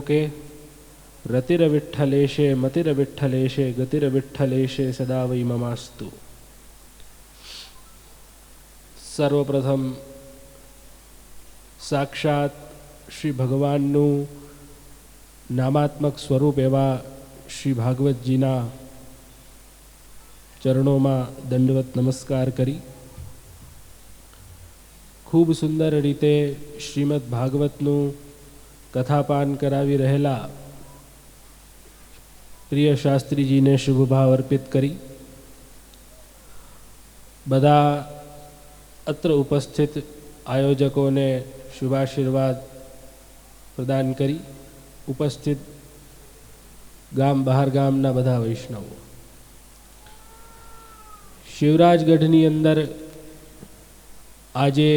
लोके रतिरविठ्ठलेशे मतिरविठ्ठलेशे गतिरविठ्ठलेशे सदा वै ममास्तु। सर्वप्रथम साक्षात श्री भगवानનું નામાત્મક સ્વરૂપ એવા શ્રી ભાગવતજીના ચરણોમાં દંડવત નમસ્કાર કરી ખૂબ સુંદર રીતે શ્રીમદ ભાગવતનું કથાપાન કરાવી રહેલા પ્રિય શાસ્ત્રીજીને શુભ ભાવ અર્પિત કરી બધા અત્ર ઉપસ્થિત આયોજકોને શુભાશીર્વાદ પ્રદાન કરી ઉપસ્થિત ગામ બહાર ગામના બધા વૈષ્ણવો, શિવરાજગઢની અંદર આજે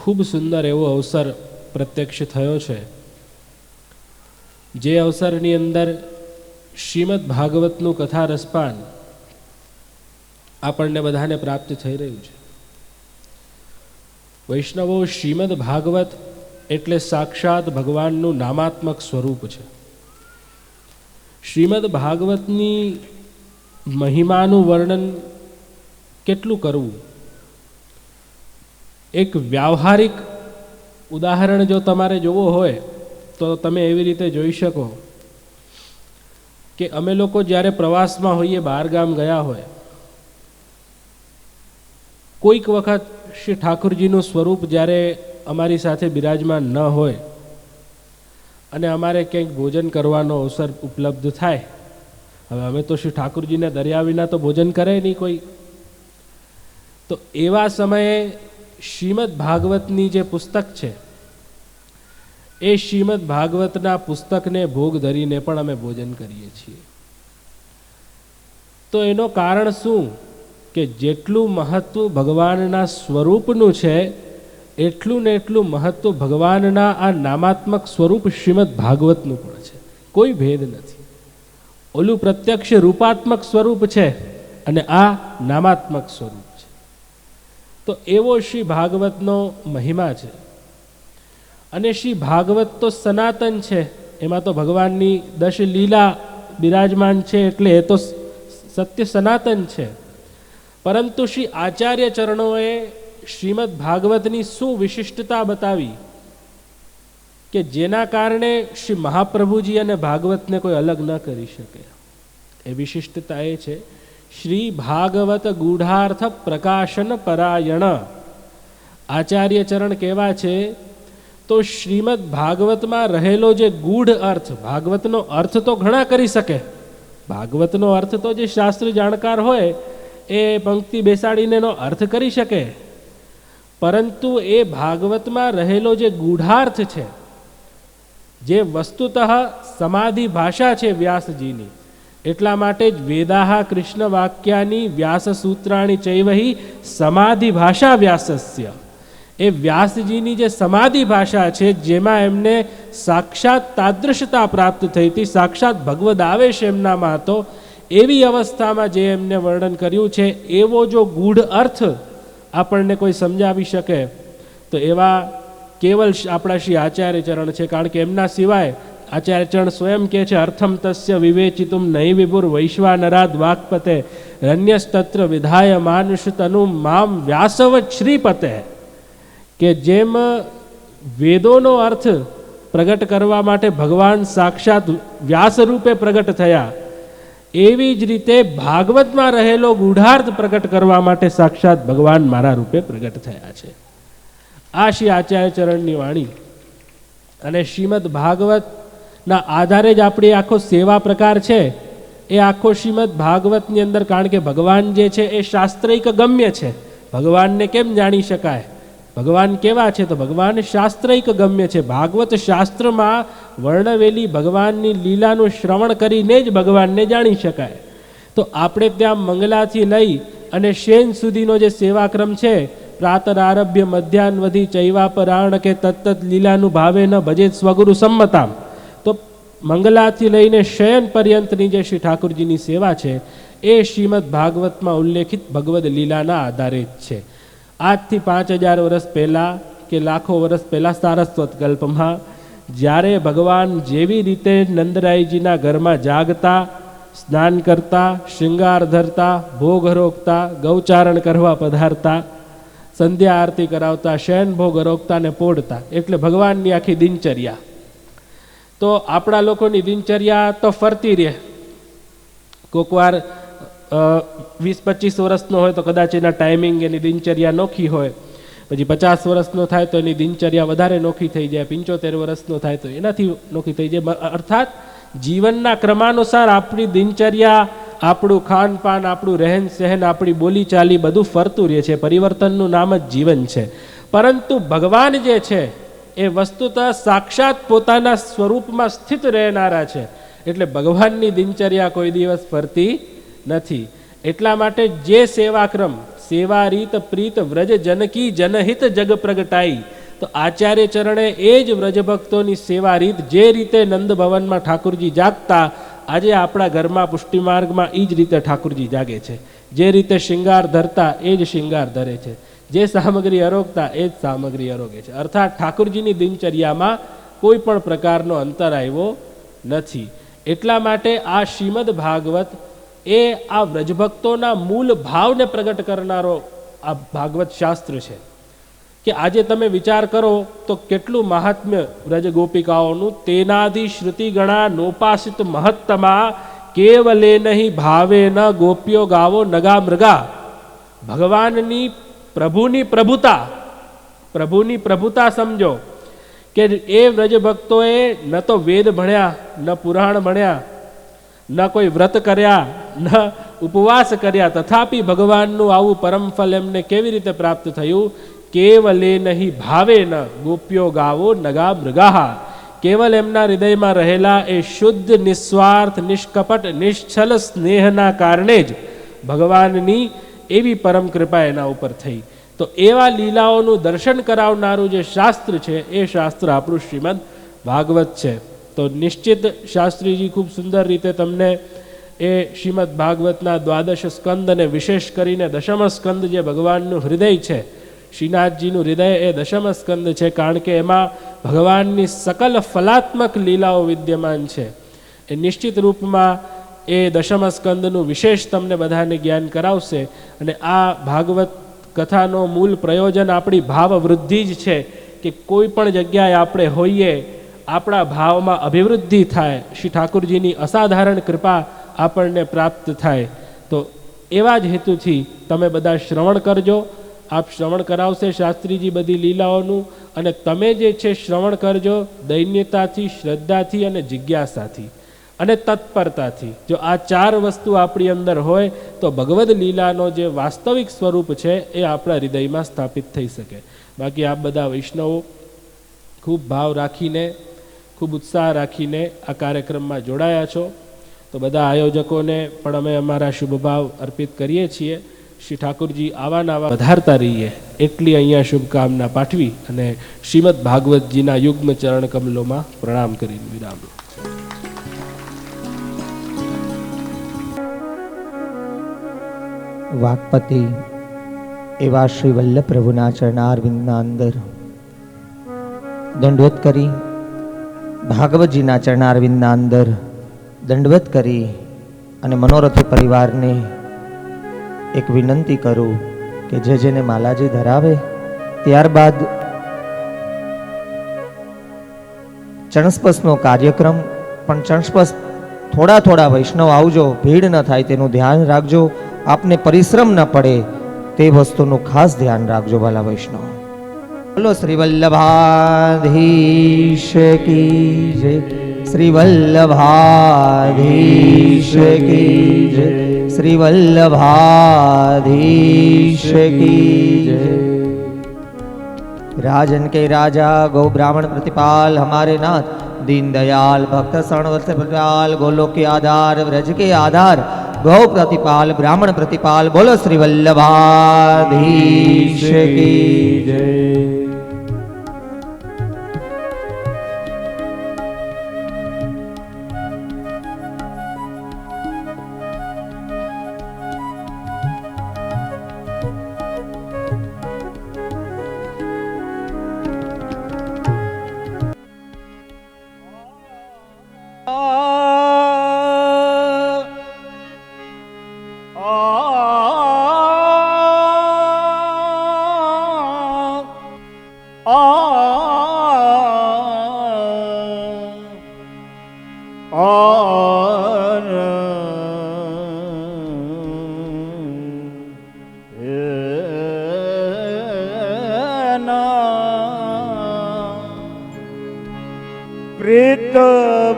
ખૂબ સુંદર એવો અવસર પ્રત્યક્ષ થયો છે, જે અવસરની અંદર શ્રીમદ ભાગવતનું કથા રસપાન આપણને બધાને પ્રાપ્ત થઈ રહ્યું છે. વૈષ્ણવો, શ્રીમદ ભાગવત એટલે સાક્ષાત ભગવાનનું નામાત્મક સ્વરૂપ છે. શ્રીમદ ભાગવતની મહિમાનું વર્ણન કેટલું કરવું? એક વ્યાવહારિક ઉદાહરણ જો તમારે જોવો હોય તો તમે એવી રીતે જોઈ શકો કે અમે લોકો જ્યારે પ્રવાસમાં હોઈએ, બહાર ગામ ગયા હોય, કોઈક વખત શ્રી ઠાકુરજીનું સ્વરૂપ જ્યારે અમારી સાથે બિરાજમાન ન હોય અને અમારે ક્યાંક ભોજન કરવાનો અવસર ઉપલબ્ધ થાય, હવે અમે તો શ્રી ઠાકુરજીને દર્યા વિના તો ભોજન કરે નહીં કોઈ, તો એવા સમયે શ્રીમદ ભાગવતની જે પુસ્તક છે એ શ્રીમદ ભાગવતના પુસ્તકને ભોગ ધરીને પણ અમે ભોજન કરીએ છીએ. તો એનો કારણ શું કે જેટલું મહત્વ ભગવાનના સ્વરૂપનું છે એટલું ને એટલું મહત્વ ભગવાનના આ નામાત્મક સ્વરૂપ શ્રીમદ ભાગવતનું પણ છે. કોઈ ભેદ નથી. ઓલું પ્રત્યક્ષ રૂપાત્મક સ્વરૂપ છે અને આ નામાત્મક સ્વરૂપ છે. તો એવો શ્રી ભાગવતનો મહિમા છે. અને શ્રી ભાગવત તો સનાતન છે, એમાં તો ભગવાનની 10 લીલા બિરાજમાન છે, એટલે એ તો સત્ય સનાતન છે. પરંતુ શ્રી આચાર્ય ચરણોએ શ્રીમદ ભાગવતની શું વિશિષ્ટતા બતાવી કે જેના કારણે શ્રી મહાપ્રભુજી અને ભાગવતને કોઈ અલગ ન કરી શકે. એ વિશિષ્ટતા એ છે શ્રી ભાગવત ગૂઢાર્થ પ્રકાશન પરાયણ. આચાર્ય ચરણ કેવા છે તો શ્રીમદ ભાગવતમાં રહેલો જે ગૂઢ અર્થ, ભાગવતનો અર્થ તો ઘણા કરી શકે, ભાગવતનો અર્થ તો જે શાસ્ત્ર જાણકાર હોય એ પંક્તિ બેસાડીને એનો અર્થ કરી શકે, પરંતુ એ ભાગવતમાં રહેલો જે ગૂઢાર્થ છે, જે વસ્તુતઃ સમાધિ ભાષા છે વ્યાસજીની, એટલા માટે જ વેદાહ કૃષ્ણ વાક્યાની વ્યાસ સૂત્રાણી ચૈવહી સમાધિ ભાષા વ્યાસસ્ય. એ વ્યાસજીની જે સમાધિ ભાષા છે, જેમાં એમને સાક્ષાત તાદૃશતા પ્રાપ્ત થઈ હતી, સાક્ષાત ભગવદ આવેશ એમનામાં હતો, એવી અવસ્થામાં જે એમને વર્ણન કર્યું છે, એવો જો ગૂઢ અર્થ આપણને કોઈ સમજાવી શકે તો એવા કેવલ આપણા શ્રી આચાર્ય ચરણ છે. કારણ કે એમના સિવાય આચાર્ય ચરણ સ્વયં કહે છે, અર્થમ તસ્ય વિવેચિતુમ નહીં વિભુર વૈશ્વાનરાદ વાક્પતે રન્યસ્તત્ર વિધાય માનુષ તનુ મામ વ્યાસવત શ્રીપતે. કે જેમ વેદોનો અર્થ પ્રગટ કરવા માટે ભગવાન સાક્ષાત વ્યાસ રૂપે પ્રગટ થયા, એવી જ રીતે ભાગવતમાં રહેલો ગૂઢાર્થ પ્રગટ કરવા માટે સાક્ષાત ભગવાન મારા રૂપે પ્રગટ થયા છે. આ શ્રી આચાર્ય ચરણની વાણી. અને શ્રીમદ ભાગવતના આધારે જ આપણી આખો સેવા પ્રકાર છે, એ આખો શ્રીમદ ભાગવતની અંદર, કારણ કે ભગવાન જે છે એ શાસ્ત્રિક ગમ્ય છે. ભગવાનને કેમ જાણી શકાય? ભગવાન કેવા છે તો ભગવાન શાસ્ત્રિક ગમ્ય છે. ભાગવત શાસ્ત્રમાં વર્ણવેલી ભગવાનની લીલાનું શ્રવણ કરીને જ ભગવાનને જાણી શકાય. તો આપણે ત્યાં મંગલાથી લઈ અને શેન સુધીનો જે સેવાક્રમ છે, પ્રાતર આરભ્ય મધ્યાન્વધી ચૈવાપરાણ કે તત્ત લીલાનું ભાવે ન ભજે સ્વગુરુ સંમતામ. તો મંગલાથી લઈને શયન પર્યંતની જે શ્રી ઠાકુરજીની સેવા છે એ શ્રીમદ ભાગવતમાં ઉલ્લેખિત ભગવદ લીલાના આધારે જ છે. આજથી 5000 વર્ષ પહેલાં કે લાખો વર્ષ પહેલાં સારસ્વત કલ્પમાં જ્યારે ભગવાન જેવી રીતે નંદરાયજીના ઘરમાં જાગતા, સ્નાન કરતા, શૃંગાર ધરતા, ભોગ રોકતા, ગૌચારણ કરવા પધારતા, સંધ્યા આરતી કરાવતા, શયન ભોગ રોકતા ને પોડતા, એટલે ભગવાનની આખી દિનચર્યા. તો આપણા લોકોની દિનચર્યા તો ફરતી રહે. કોકવાર 20-25 વર્ષનો હોય તો કદાચ એના ટાઈમિંગ, એની દિનચર્યા નોખી હોય. પછી 50 વર્ષનો થાય તો એની દિનચર્યા વધારે નોખી થઈ જાય. 75 વર્ષનો થાય તો એનાથી નોખી થઈ જાય. અર્થાત જીવનના ક્રમાનુસાર આપણી દિનચર્યા, આપણું ખાનપાન, આપણું રહેન સહેન, આપણી બોલીચાલી બધું ફરતું રહે છે. પરિવર્તનનું નામ જ જીવન છે. પરંતુ ભગવાન જે છે એ વસ્તુતઃ સાક્ષાત પોતાના સ્વરૂપમાં સ્થિત રહેનારા છે. એટલે ભગવાનની દિનચર્યા કોઈ દિવસ ફરતી નથી. એટલા માટે જે સેવાક્રમ, સેવા રીત પ્રીત વ્રજ જનકી જનહિત જગ પ્રગટાઈ, તો આચાર્ય ચરણે એ જ વ્રજભક્તોની સેવા રીત, જે રીતે નંદ ભવનમાં ઠાકુરજી જાગતા, આજે આપણા ઘરમાં પુષ્ટિમાર્ગમાં એ જ રીતે ઠાકુરજી જાગે છે. જે રીતે શૃંગાર ધરતા એ જ શૃંગાર ધરે છે. જે સામગ્રી અરોગતા એ જ સામગ્રી અરોગે છે. અર્થાત ઠાકુરજીની દિનચર્યામાં કોઈ પણ પ્રકારનો અંતર આવ્યો નથી. એટલા માટે આ શ્રીમદ ભાગવત એ આ વ્રજભક્તોના મૂળ ભાવને પ્રગટ કરનારો આ ભાગવત શાસ્ત્ર છે. કે આજે તમે વિચાર કરો તો કેટલું મહાત્મ્ય વ્રજ ગોપિકાઓનું. તેનાથી શ્રુતિ ગણા નોપાસિત મહત્તમા, કેવલે નહીં ભાવે ન ગોપ્યો ગાવો નગા મૃગા. ભગવાનની પ્રભુની પ્રભુતા સમજો કે એ વ્રજભક્તોએ ન તો વેદ ભણ્યા, ન પુરાણ ભણ્યા, ન કોઈ વ્રત કર્યા, ન ઉપવાસ કર્યા, તથાપિ ભગવાનનું આવું પરમ ફલ એમને કેવી રીતે પ્રાપ્ત થયું? કેવલે નહીં ભાવે ન ગોપ્યો ગાવો નગા મૃગા. કેવલ એમના હૃદયમાં રહેલા એ શુદ્ધ, નિસ્વાર્થ, નિષ્કપટ, નિશ્ચલ સ્નેહના કારણે જ ભગવાનની એવી પરમ કૃપા એના ઉપર થઈ. તો એવા લીલાઓનું દર્શન કરાવનારું જે શાસ્ત્ર છે એ શાસ્ત્ર આપણું શ્રીમદ ભાગવત છે. તો નિશ્ચિત શાસ્ત્રીજી ખૂબ સુંદર રીતે તમને એ શ્રીમદ ભાગવતના દ્વાદશ સ્કંદ અને વિશેષ કરીને દશમ સ્કંદ જે ભગવાનનું હૃદય છે, શ્રીનાથજીનું હૃદય એ દશમ સ્કંદ છે. કારણ કે એમાં ભગવાનની સકલ ફલાત્મક લીલાઓ વિદ્યમાન છે. એ નિશ્ચિત રૂપમાં એ દશમ સ્કંદનું વિશેષ તમને બધાને જ્ઞાન કરાવશે. અને આ ભાગવત કથાનો મૂળ પ્રયોજન આપણી ભાવ વૃદ્ધિ જ છે. કે કોઈ પણ જગ્યાએ આપણે હોઈએ, આપણા ભાવમાં અભિવૃદ્ધિ થાય, શ્રી ઠાકુરજીની અસાધારણ કૃપા આપણને પ્રાપ્ત થાય. તો એવા જ હેતુથી તમે બધા શ્રવણ કરજો. આપ શ્રવણ કરાવશે શાસ્ત્રીજી બધી લીલાઓનું. અને તમે જે છે શ્રવણ કરજો દૈન્યતાથી, શ્રદ્ધાથી અને જિજ્ઞાસાથી અને તત્પરતાથી. જો આ 4 વસ્તુ આપણી અંદર હોય તો ભગવદ્ લીલાનો જે વાસ્તવિક સ્વરૂપ છે એ આપણા હૃદયમાં સ્થાપિત થઈ શકે. બાકી આપ બધા વૈષ્ણવો ખૂબ ભાવ રાખીને, ખૂબ ઉત્સાહ રાખીને આ કાર્યક્રમમાં જોડાયા છો. તો બધા આયોજકોને પણ અમે અમારા શુભભાવ અર્પિત કરીએ છીએ. શ્રી ઠાકુરજી આવા નવા વધારતા રહીએ એટલી અહીંયા શુભકામના પાઠવી અને શ્રીમદ ભાગવતજીના યુગ્મ ચરણ કમલોમાં પ્રણામ કરીને વિરામ. વાકપતિ એવા શ્રી વલ્લભ પ્રભુના ચરણારવિંદના અંદર દંડવત કરી, ભાગવતજીના ચરણારવિંદના અંદર દંડવત કરી અને મનોરથી પરિવારને એક વિનંતી કરું કે જે જેને માલાજી ધરાવે ત્યારબાદ ચણસ્પસનો કાર્યક્રમ, પણ ચણસ્પસ થોડા વૈષ્ણવ આવજો, ભીડ ન થાય તેનું ધ્યાન રાખજો. આપને પરિશ્રમ ન પડે તે વસ્તુનું ખાસ ધ્યાન રાખજો વાલા વૈષ્ણવ. બોલો શ્રી વલ્લભાધીશ કી જય, શ્રી વલ્લભાધીશ કી જય, શ્રી વલ્લભાધીશ કી જય. राजन के राजा गौ ब्राह्मण प्रतिपाल हमारे नाथ, दीन दयाल भक्त शरण वत्स प्रतिपाल, गोलोक के आधार व्रज के आधार, गौ प्रतिपाल ब्राह्मण प्रतिपाल. बोलो श्री वल्लभाधीश की जय.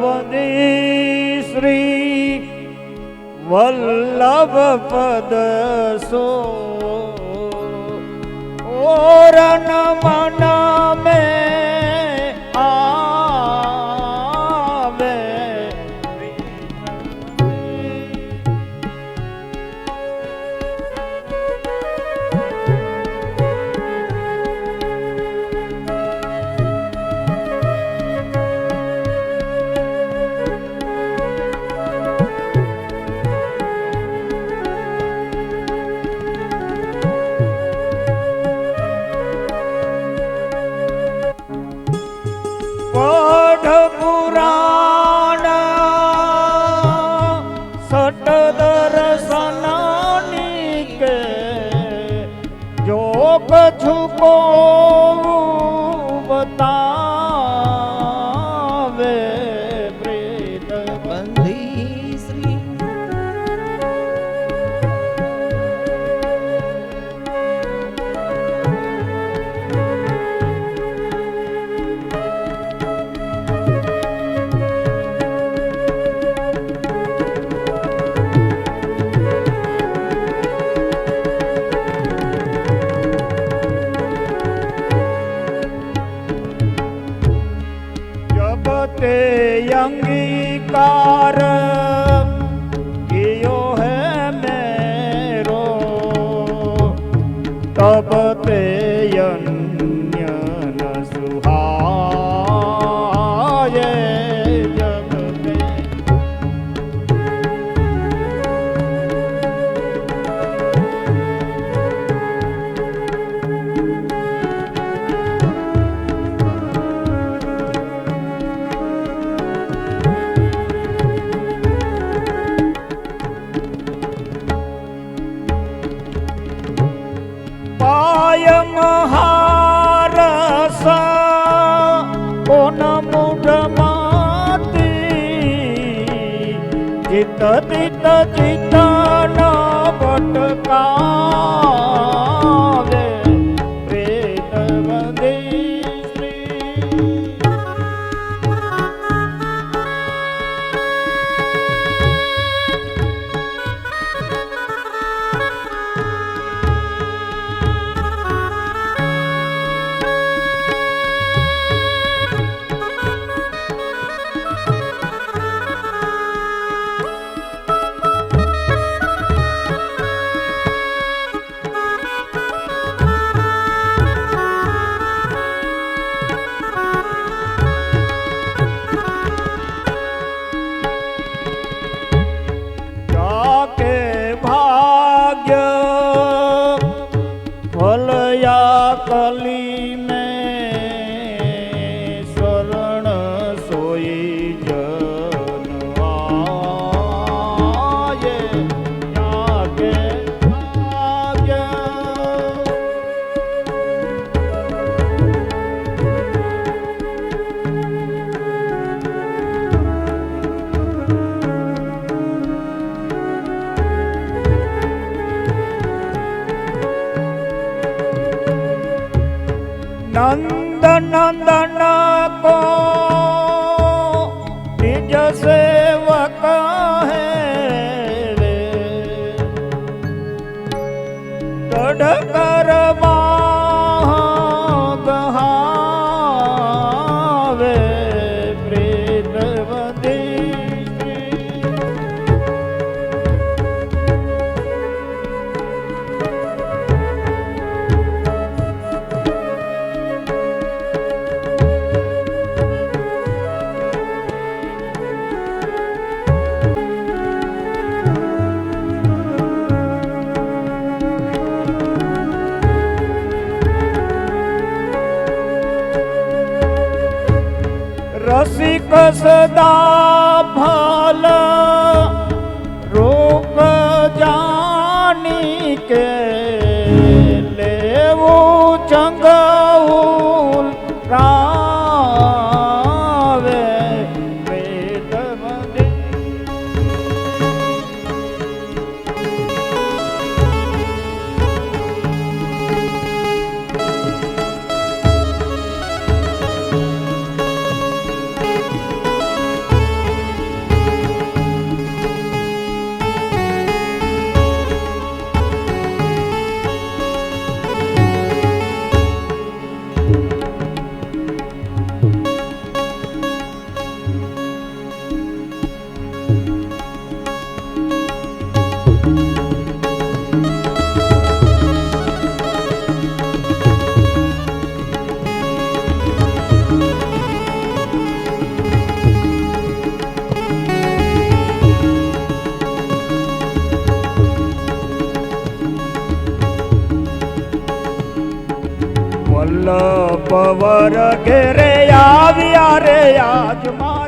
પ્રીતવદી શ્રી વલ્લભ પદ સો ઓરન મન में आवे पढ़ पुराण सट दर्शनानी के जो कछु को बतावे प्रीत બંધી શ્રી जब ते अंगीकार कियो है मेरो तब ते अन्य न सुहाये जब ते पाय महारस कोन मुठ माती चित चित चित न भटकावे प्रेतवदी श्री जाके भाग्य फलया कली में शरण सोई जन आये जाके भाग्य नंद नंदन को निज सेवक है रे गढ़ कर गहावे प्रीतवदी रसिक सदा फल रूप जा કે લેવું ચંગાવું રાવે વેદ મને વલ્લભ વર ઘેરે આવ્યા રે આજ મારા